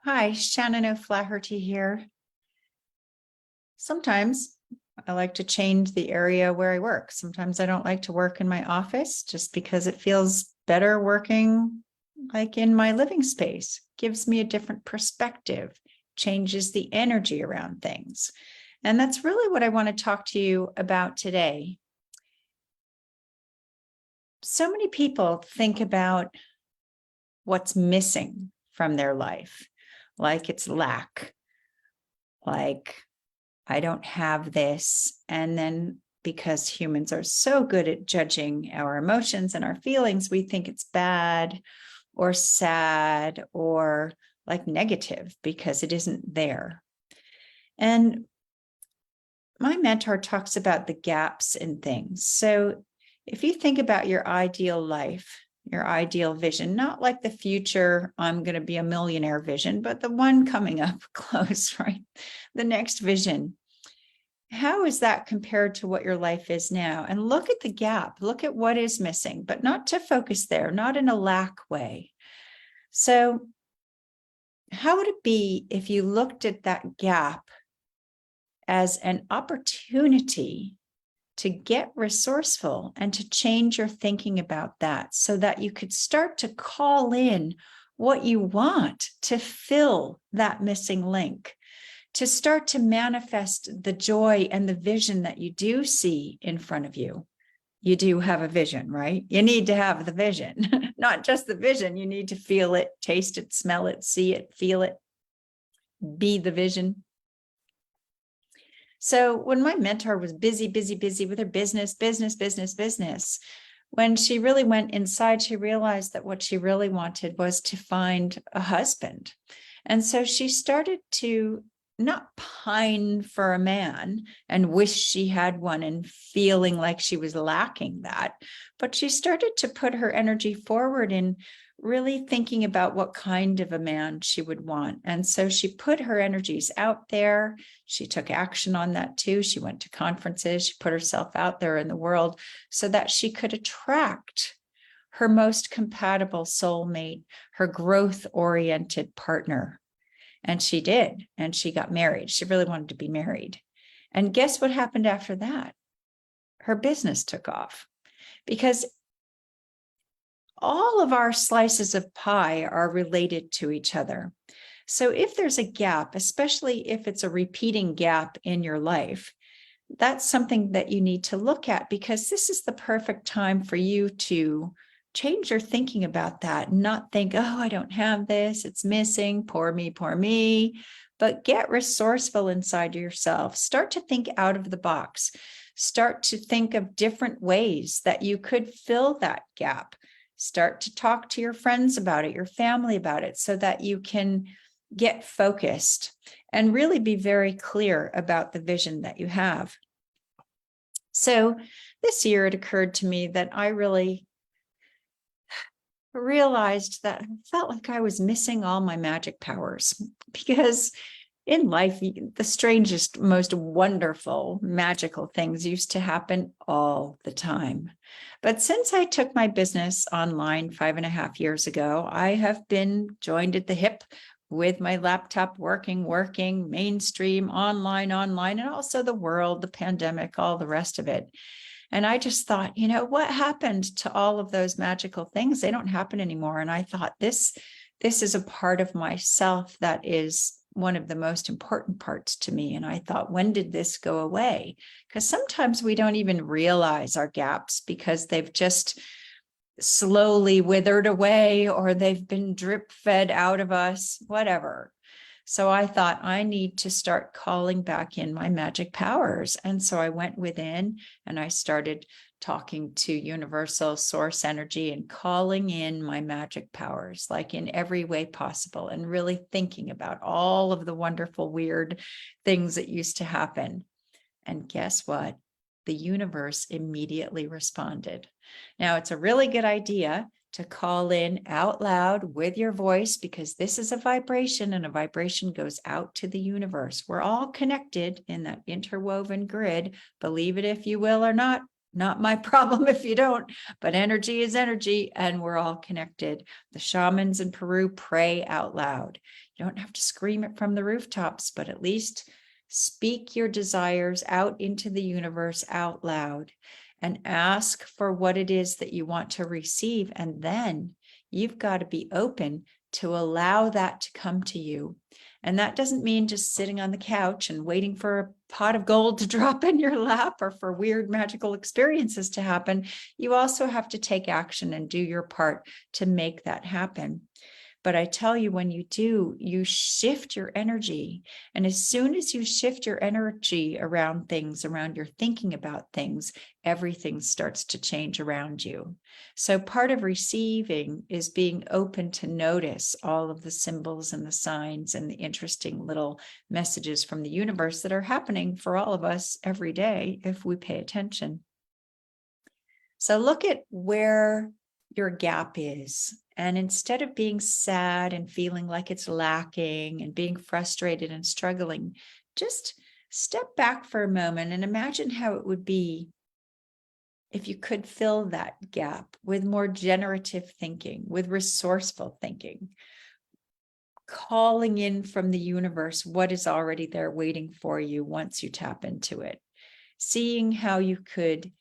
Hi, Shannon O'Flaherty here. Sometimes I like to change the area where I work. Sometimes I don't like to work in my office just because it feels better working like in my living space. Gives me a different perspective, changes the energy around things. And that's really what I want to talk to you about today. So many people think about what's missing from their life, like it's lack, like I don't have this. And then because humans are so good at judging our emotions and our feelings, we think it's bad or sad or like negative because it isn't there. And my mentor talks about the gaps in things. So if you think about your ideal life, your ideal vision, not like the future, I'm going to be a millionaire vision, but the one coming up close, right? The next vision. How is that compared to what your life is now? And look at the gap, look at what is missing, but not to focus there, not in a lack way. So, how would it be if you looked at that gap as an opportunity to get resourceful and to change your thinking about that so that you could start to call in what you want to fill that missing link? To start to manifest the joy and the vision that you do see in front of you. You do have a vision, right? You need to have the vision, not just the vision. You need to feel it, taste it, smell it, see it, feel it, be the vision. So when my mentor was busy with her business, when she really went inside, she realized that what she really wanted was to find a husband. And so she started to not pine for a man and wish she had one and feeling like she was lacking that, but she started to put her energy forward in really thinking about what kind of a man she would want. And so she put her energies out there. She took action on that too. She went to conferences. She put herself out there in the world so that she could attract her most compatible soulmate, her growth-oriented partner. And she did. And she got married. She really wanted to be married. And guess what happened after that? Her business took off because all of our slices of pie are related to each other. So if there's a gap, especially if it's a repeating gap in your life, that's something that you need to look at because this is the perfect time for you to change your thinking about that, not think, oh, I don't have this, it's missing, poor me, but get resourceful inside yourself. Start to think out of the box. Start to think of different ways that you could fill that gap. Start to talk to your friends about it, your family about it, so that you can get focused and really be very clear about the vision that you have. So this year it occurred to me that I really realized that I felt like I was missing all my magic powers because in life, the strangest, most wonderful, magical things used to happen all the time. But since I took my business online 5.5 years ago, I have been joined at the hip with my laptop working, mainstream, online, and also the world, the pandemic, all the rest of it. And I just thought, what happened to all of those magical things? They don't happen anymore. And I thought this is a part of myself that is one of the most important parts to me. And I thought, when did this go away? Because sometimes we don't even realize our gaps because they've just slowly withered away or they've been drip fed out of us, whatever. So I thought I need to start calling back in my magic powers. And so I went within and I started talking to universal source energy and calling in my magic powers, like in every way possible, and really thinking about all of the wonderful, weird things that used to happen. And guess what? The universe immediately responded. Now, it's a really good idea to call in out loud with your voice because this is a vibration and a vibration goes out to the universe. We're all connected in that interwoven grid. Believe it if you will or not, Not my problem if you don't, but energy is energy and we're all connected. The shamans in Peru pray out loud. You don't have to scream it from the rooftops, but at least speak your desires out into the universe out loud and ask for what it is that you want to receive. And then you've got to be open to allow that to come to you. And that doesn't mean just sitting on the couch and waiting for a pot of gold to drop in your lap or for weird magical experiences to happen. You also have to take action and do your part to make that happen. But I tell you, when you do, you shift your energy. And as soon as you shift your energy around things, around your thinking about things, everything starts to change around you. So part of receiving is being open to notice all of the symbols and the signs and the interesting little messages from the universe that are happening for all of us every day if we pay attention. So look at where your gap is. And instead of being sad and feeling like it's lacking and being frustrated and struggling, just step back for a moment and imagine how it would be if you could fill that gap with more generative thinking, with resourceful thinking, calling in from the universe what is already there waiting for you once you tap into it, seeing how you could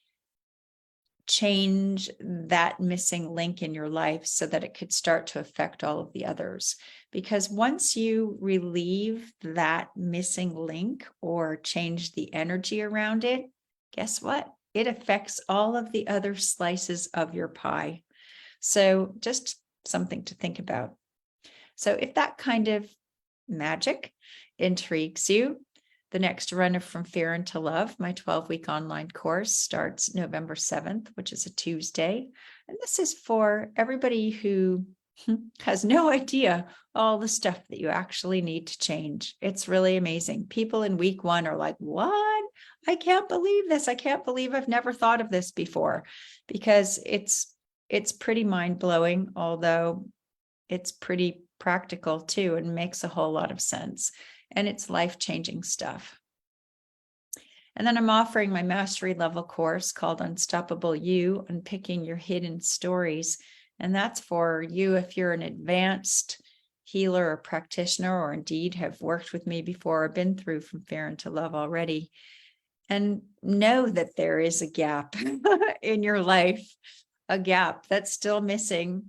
change that missing link in your life so that it could start to affect all of the others. Because once you relieve that missing link or change the energy around it, guess what? It affects all of the other slices of your pie. So just something to think about. So if that kind of magic intrigues you, the next run of From Fear into Love, my 12-week online course, starts November 7th, which is a Tuesday. And this is for everybody who has no idea all the stuff that you actually need to change. It's really amazing. People in week 1 are like, what? I can't believe this. I can't believe I've never thought of this before, because it's pretty mind-blowing, although it's pretty practical too and makes a whole lot of sense. And it's life-changing stuff. And then I'm offering my mastery level course called Unstoppable You, Unpicking Your Hidden Stories. And that's for you if you're an advanced healer or practitioner, or indeed have worked with me before or been through From Fear into Love already. And know that there is a gap in your life, a gap that's still missing.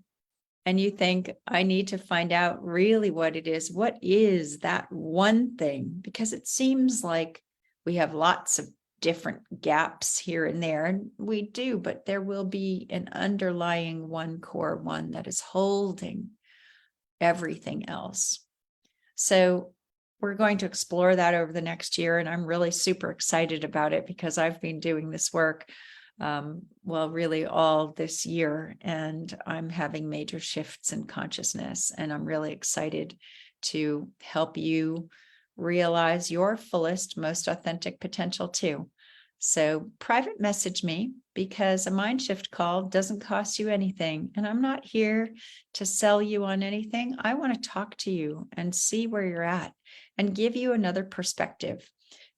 And you think, I need to find out really what it is. What is that one thing? Because it seems like we have lots of different gaps here and there, and we do, but there will be an underlying one core one that is holding everything else. So we're going to explore that over the next year, and I'm really super excited about it because I've been doing this work really all this year, and I'm having major shifts in consciousness, and I'm really excited to help you realize your fullest, most authentic potential too. So private message me, because a mind shift call doesn't cost you anything, and I'm not here to sell you on anything. I want to talk to you and see where you're at and give you another perspective.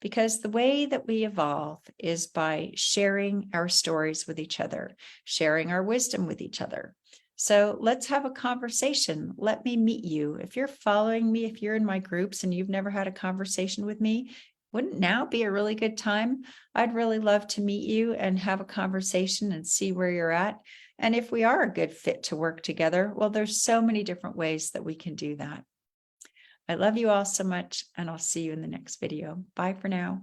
Because the way that we evolve is by sharing our stories with each other, sharing our wisdom with each other. So let's have a conversation. Let me meet you. If you're following me, if you're in my groups and you've never had a conversation with me, wouldn't now be a really good time? I'd really love to meet you and have a conversation and see where you're at. And if we are a good fit to work together, well, there's so many different ways that we can do that. I love you all so much, and I'll see you in the next video. Bye for now.